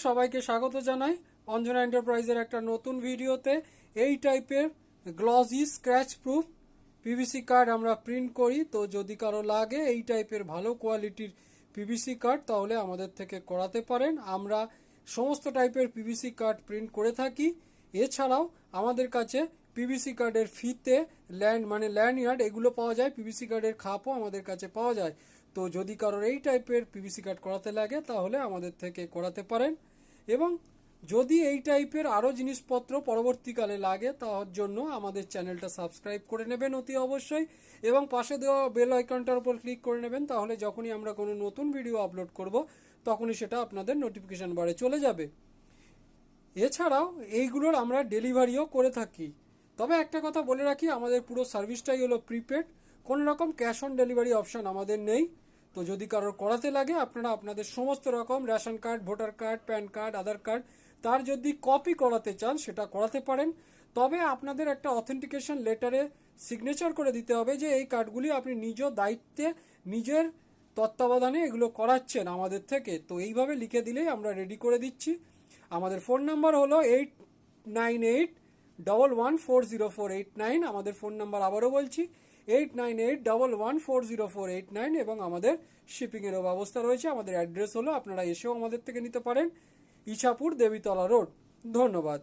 সবাইকে স্বাগত জানাই অঞ্জনা এন্টারপ্রাইজের একটা নতুন ভিডিওতে। এই টাইপের glossy scratch proof PVC card আমরা প্রিন্ট করি। তো যদি কারো লাগে এই টাইপের ভালো কোয়ালিটির পিভিসি কার্ড তাহলে আমাদের থেকে করাতে পারেন। আমরা সমস্ত টাইপের পিভিসি কার্ড প্রিন্ট করে থাকি। এছাড়াও আমাদের কাছে পিভিসি কার্ডের ফিতে ল্যান্ডইয়ার্ড এগুলো পাওয়া যায়। পিভিসি কার্ডের খাপও আমাদের কাছে পাওয়া যায়। তো যদি কারোর এই টাইপের পিভিসি কার্ড করাতে লাগে তাহলে আমাদের থেকে করাতে পারেন। এবং যদি এই টাইপের আরও জিনিসপত্র পরবর্তীকালে লাগে তার জন্য আমাদের চ্যানেলটা সাবস্ক্রাইব করে নেবেন অতি অবশ্যই, এবং পাশে দেওয়া বেল আইকনটার উপর ক্লিক করে নেবেন। তাহলে যখনই আমরা কোনো নতুন ভিডিও আপলোড করব তখনই সেটা আপনাদের নোটিফিকেশন বারে চলে যাবে। এছাড়াও এইগুলোর আমরা ডেলিভারিও করে থাকি। তবে একটা কথা বলে রাখি, আমাদের পুরো সার্ভিসটাই হলো প্রিপেড, কোনো রকম ক্যাশ অন ডেলিভারি অপশান আমাদের নেই। তো যদি কারোর করাতে লাগে আপনারা আপনাদের সমস্ত রকম ration card, voter card, PAN card, Aadhaar card তার যদি কপি করাতে চান সেটা করাতে পারেন। তবে আপনাদের একটা অথেন্টিকেশন লেটারে সিগনেচার করে দিতে হবে যে এই কার্ডগুলি আপনি নিজ দায়িত্বে নিজের তত্ত্বাবধানে এগুলো করাচ্ছেন আমাদের থেকে। তো এইভাবে লিখে দিলেই আমরা রেডি করে দিচ্ছি। আমাদের ফোন নাম্বার হলো 8981140489। আমাদের ফোন নাম্বার আবারও বলছি 8981140489, এবং আমাদের শিপিংয়েরও ব্যবস্থা রয়েছে। আমাদের অ্যাড্রেস হলো, আপনারা এসেও আমাদের থেকে নিতে পারেন, ইছাপুর দেবীতলা রোড। ধন্যবাদ।